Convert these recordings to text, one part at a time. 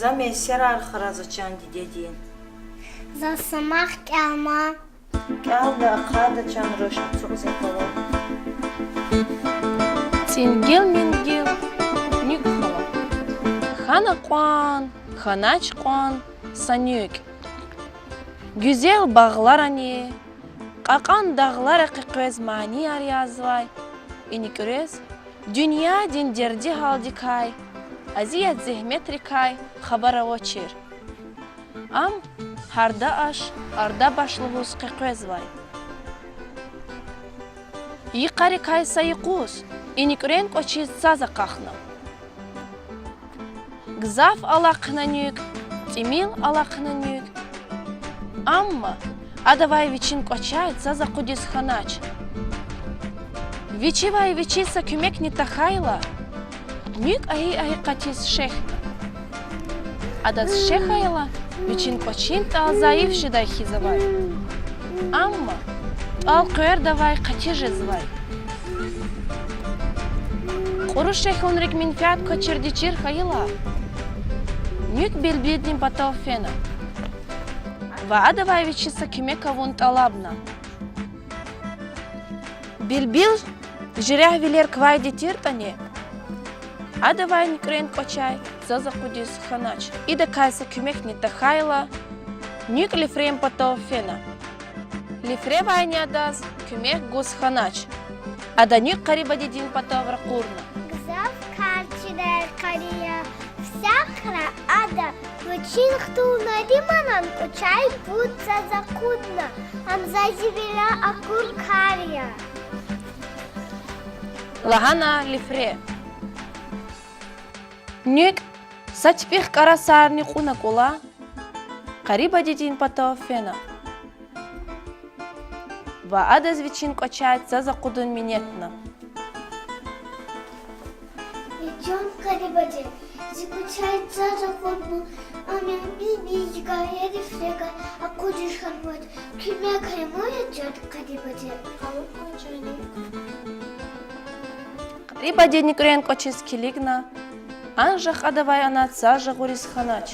Zame serar kharazo chandi dedin. За самах кяма. Kalda qada chan rosh tsuqsin qolo. Цингел мингел нюкхала. Хана қуан, ханач қуан, санюк. Güzel bağlar ani, qaqan dağlar qiqvez mani ariyazvay. İnikürez, dünya dinderdi haldikay, aziyat zehmetrikay, xabara voçir. Am harda aş, arda başlıhuz qiqvezvay. Yiqarikay sayıquz, İniküren koçiz saza qaqnam. Gzaf alaqnanyuk, timil alaqnanyuk. Amma adavay vichin koçay saza qudis xanaç. Vichivay vichisa kümek nitahayla. Nyuk ahi qatis shehna. Adas shehayla vichin koçin tal zayıf shiday xizavay. Amma tal qer davay qatijezvay. Quruş shehonrik min fiat koçirdichir hayla. Nyuk belbedin patofena. Va adavay vichisa kümek avun talabna. Bilbil jirah viler kvay detirtani. Adavay nikren koçay zaza qudis xanaç. Ida kaysa kümek nitahayla. Nyuk lifrem patofena. Lifre vayni adas kümek guz xanaç. Ada nyuk qariba dedin patavra qurna. Гзав карчидер кария. Всяхра ада. Вочин хтуна риманан кочай будца закудна. Амзазивила акур кария. Lahana lifre. Nyuk satpih karasarni quna kola. Qariba dedin patofena. Va adaz vichin koçay zaza qudun minetna. Идем к рыбаде. Заключается закон, а меня бибига, я рефлега, а кудиш ханвот. Кюмя кайму идет к рыбаде. А вот кончание. Qariba dednikren koçis kiligna. Anjaq adavay anat zaza guris xanaç.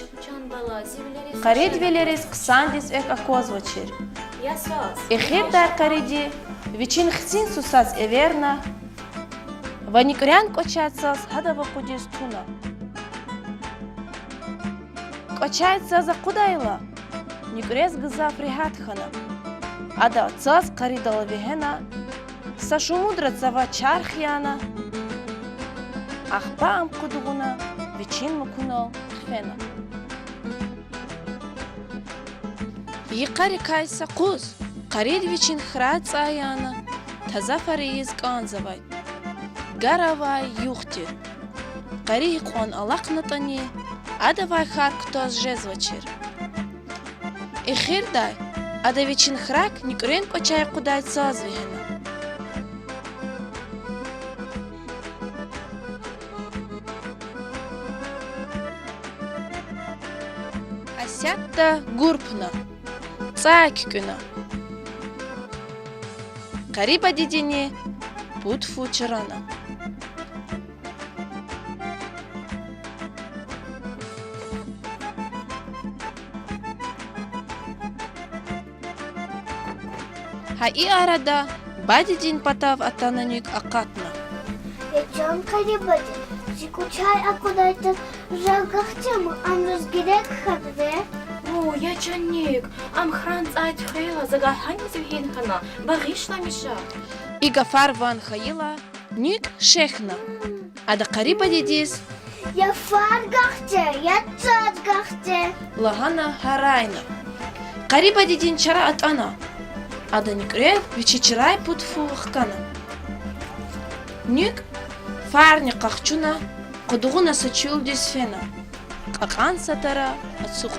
Qarid veleris qsandis ek akozvachir. Ехир дар кариди вичин хсин сусаз эверна. Ваникрян кочацас хадава qudis tuna. Кочайца за qudayla. Никрез гза фрихат хана. Ада цас qaridala vehena. Сашумудрацава чархяна. Ахпа am quduguna viчин mukunal khfena. Yiqari kaysa quz, qarid vichin xrat ayana, tazafariz qanzavay. Garavay yuxtir. Qari qon alaqnatani, adavay kharktos jezvachir. Ikhirday, adavichin xrak nikren qochay quday sazvihena. Asyatta gurpna. Цакькюна. Qariba dedini putfu chirana. Hai arada badidin patav atananyuk aqatna. Идем к рыбаде. Заключай, а куда это жагахтем, а разгирек хадве. О, я чанник. Ам хранц айт хейла, загахани зевхин хана. Багишла миша. Ига фарван хаила ник шехна. Ада qariba dedis Я фаргахте, я цадгахте. Лагана харайна. Қариба дедин чара атана. Ада никрет вечечерай путфухкана. Ник фарни қақчуна қудуғуна сачул дисфена. Қақан сатара ацуқ.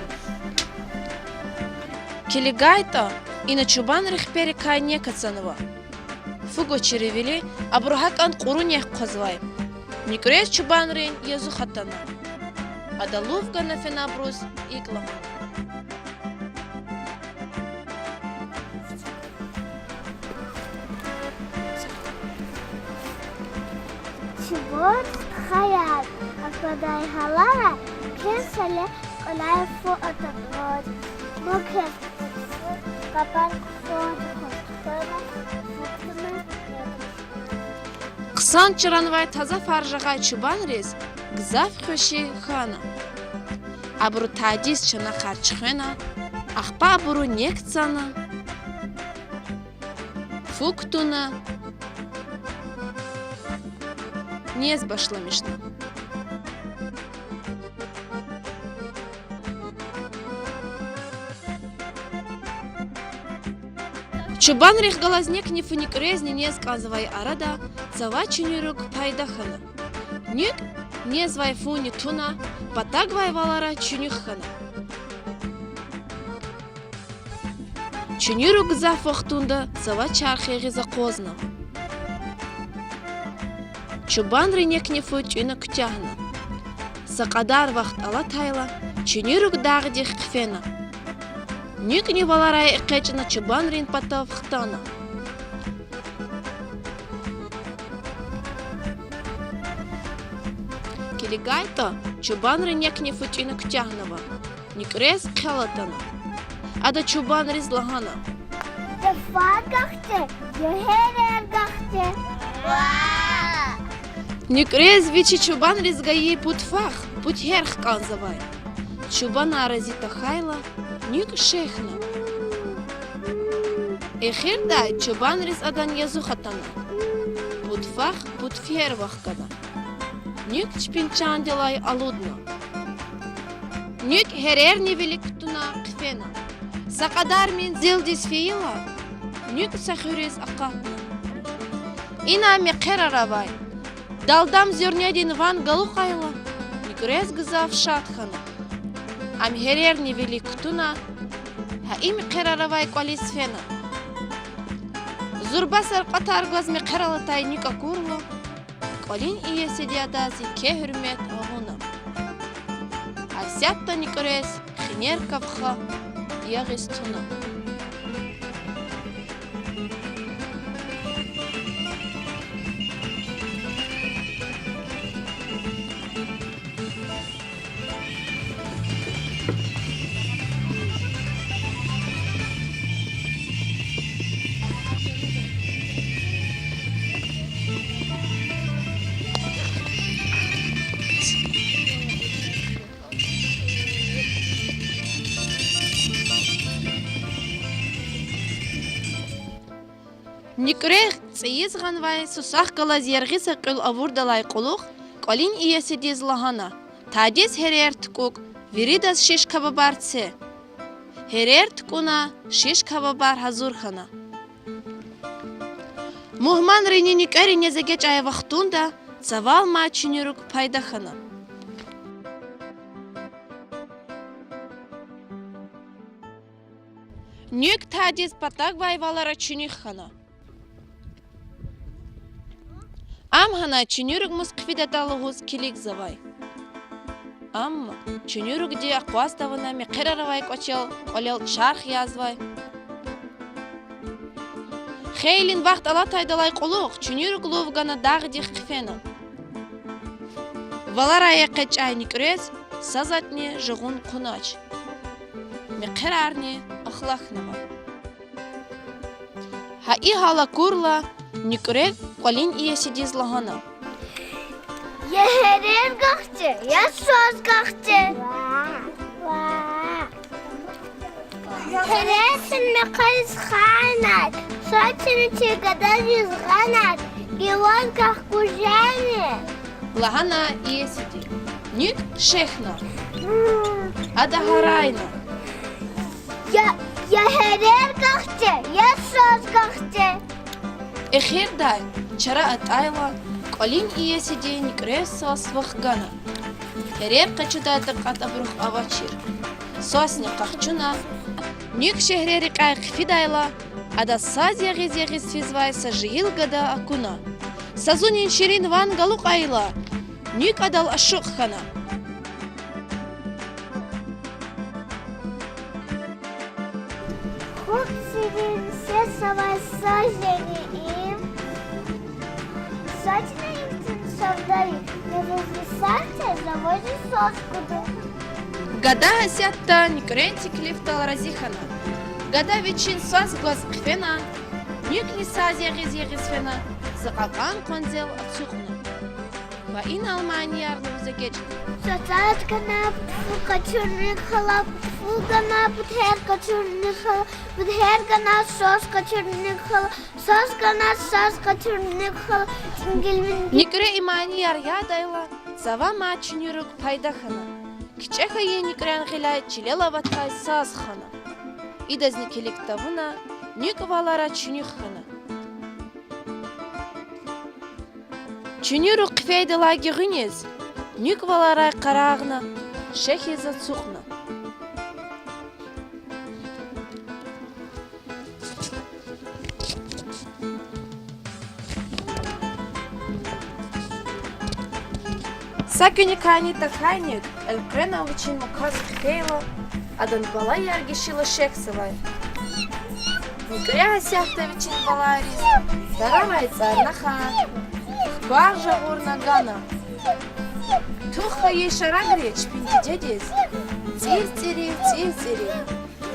Келигайта ина чубан рихпери кай некацанова. Фуго черевели абрухакан қурунех қозвай. Никрет чубан рин езу хатана. Ада лувгана фенабрус иклама. Чего хаят, отпадай халара, кесале, колая фо отогод. Мокрет, капан фо Қсан чыранвай таза фаржағай чубан рез гзав хоши хана. Абру тадис чана харчхена, ахпа абру некцана, фуктуна, нез башламишна. Чубан рех галазнек не фуник резни не сказывай арада, цава чунюрук пайдахана. Ник не звай фуни туна, патагвай валара чунюхана. Чунюрук за фохтунда, цава чархеги за козна. Чубан ренек не фу чуна кутягна. Сақадар вақт ала тайла, чунюрук дагдих кфена. Ник не валарай экечна чубан рин патав хтана. Келигайта чубан ринек не футина ктягнава. Ник рез кхалатана. Ада чубан рез лагана. Я фаргахте, я херергахте. Ник рез вичи чубан рез гаи путфах, путь херх канзавай. Чубан аразита хайла, ник шехна. Эхир дай чубан рез адан язу хатана. Путфах, путфер вахкана. Ник чпинчан делай алудна. Ник херер не великтуна кфена. Сақадар мен зелдис фейла. Ник сахюрез акатна. Ина ми қераравай. Далдам зернедин ван галухайла. Ник рез гзав шатхана. Ам херер не великтуна. Ха им қераравай квалис фена. Зурбасар қатар газ ми қералатай ника курло. Колин iyesi diadazi ke hürmet ağuna. Asyatta nikores khiner kavkha yagistuna. Никрех цейз ганвай сусах галаз яргис акыл авурдалай quluq колин iyesi diz lahana. Tadis herer tkuk viridas shish kababar tse. Herer tkuna shish kababar hazur khana. Muhman rini nikari nezageç ay vaqtunda zaval ma chunuruk payda khana. Ник tadis patag vayvalara chunik khana. Am hana чунюрук мусквида далугуз килик завай. Амма чунюрук ди аквас давана ми қираравай кочел, олел чарх язвай. Хейлин вақт ала тайдалай quluq, чунюрук лувгана дағдих қифена. Валарая қечай никрез, сазатни жығун қунач. Ми қирарни ахлахнава. Ха и хала курла, никрек колин iyesi diz lahana. Я херергахте, я созгахте. Хересин мекайс ханат, сочини чегадар изганат, гилон ках кужане. Lahana iyesi di. Нюк шехна. Ада харайна. Я херер кахче, я сос кахче. Эхирдай, чара атайла, колин ие сиди никрес сос вахгана. Херер качудайдыр катабрух авачир. Сосни кахчуна. Нюк шехрери кайх фидайла, ада саз ягиз физвай сажиил гада акуна. Сазунин ширин ван галук айла. Нюк адал ашукхана. Все сама сажени им. Сочно им создали. Не возвисайте, заводи соскуду. Гада асятта никренти клифтал разихана. Гада вечин саз глаз кфена. Нюк не саз ягиз фена. Закалкан конзел ацухна. Ва ин Алмания арлузагеч. Сатат канап, качурник халап, фугана бутер качурник халап, бутер гана сос качурник халап, сос качурник халап, ингилмин. Никре имани арья дайла. Сава мачнюрук пайдахана. Кичеха е никрен гилай чилела ватхай саз хана. Идазникелик тавуна, нюк валара чунюхана. Чунюру кфейдалаги гынез, нюк валара карагна, шехи зацухна. Сакюни кани тахайник, элкрена учин муказ кфейла, адан бала яргишила шехсавай. Никря сяхта вичин баларис, дарамай царнаха. Баржа урнагана. Туха ей шарагреч пинти дедес. Цирцерев.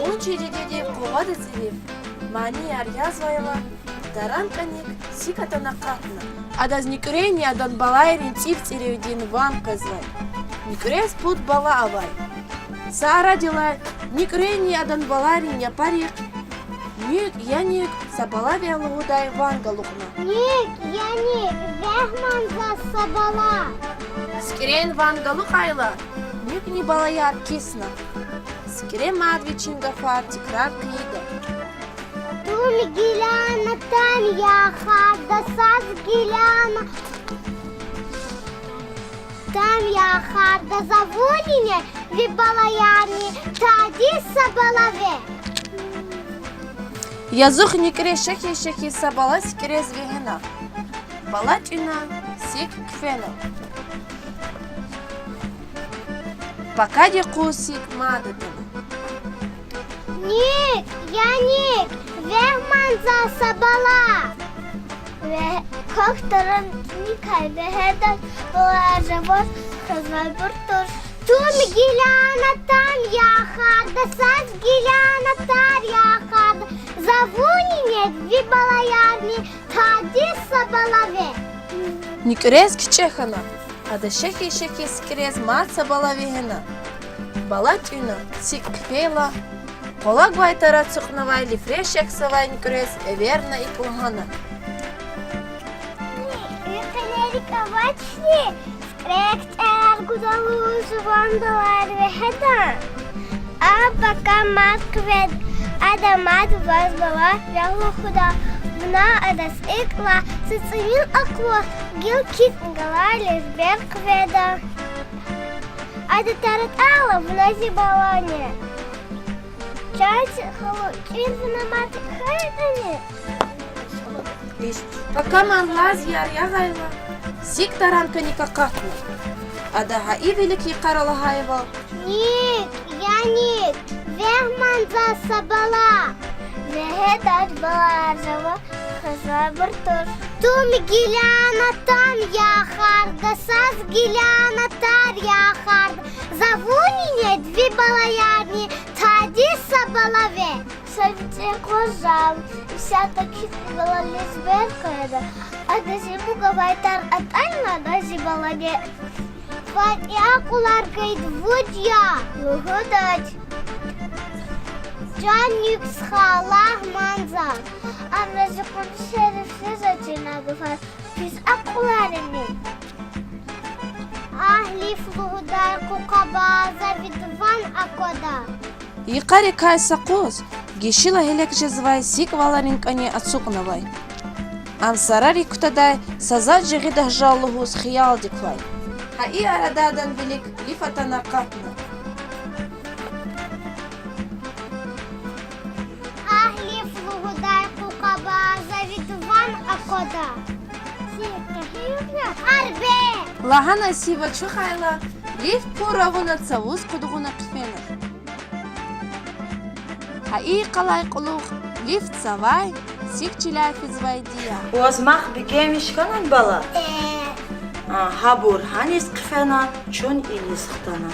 Учи дедев ковады церев. Мани арьязвайла. Таранканик сиката накатна. Адаз никрени адан балайрин цирцерев дин ван казвай. Никрес пут бала авай. Сара дела никрени адан балайрин япарик. Ник, яник, сабала вялудай ванга лукна. Ник, вехман за сабала. Скирен ванга лукайла, ник не балаяр кисна. Скирен мадвичин гафар тикрар книга. Туми гиляна там яха, да саз гиляна. Там яха, да завонине, ви балаяни, тади сабалаве. Язух никре шехи сабала скире звегена. Балачина сик кфена. Покади кусик мадатана. Ник, вехман за сабала. Кохторан никай вехедан лажавос хазвай буртуш. Туми гиляна там яха, да саз гиляна тар яха. Завунине дві балаярні, таді сабалаве. Никрез кчехана, а да шехи скрез маца балавегена. Балачина сик кфела. Полак вайтара цухнавай лифрешек савай никрез эверна и пулгана. Юкалерика вачни, скрект гудалузу вандалар вехедан. А пока матквед. Адамат возбала вялу худа. Вна адас икла, сицинил акло, гил китнгала лишбер кведа. Ада тарат ала вна зибалане. Чайцы халу, кирвина маты хайдане. Пока манлаз ярьягайла, сик таранка никакатна. Адаха и великий каралахаева. Ник, вехман за сабала. Вехедать балажава, хазвай бартуш. Туми гиляна там яхар, да саз гиляна тар яхар. Завунине дві балаярні, таді сабалаве. Совіце козав, вся таки була лізберка, а да зиму гавайтар атайна да зібаладе. Фатя куларкай двудя, вигодать. Джанник схалах манза, а на закон шериф все зачина гуфар, пис акуларами. А أهلي فلوهدار قوقبا завидван акода. Иқари кайса қоз, гешила хелек жезвай сик валарин кани ацуqнавай. Амсарари кутадай сазад жегида жаллухус хиял диквай. Хаи арададан велик лифатана катна. أهلي فلوهدار قوقبا завидван акода. أربع. Лагана сива чухайла, лиф пуравуна цавуз кудугуна кфена. Хаи қалай қулух, лиф цавай, сик чиляй физвай дия. وازمخ بگیمش کنن بالا هابور هنیز قفنا چون اینیز ختانا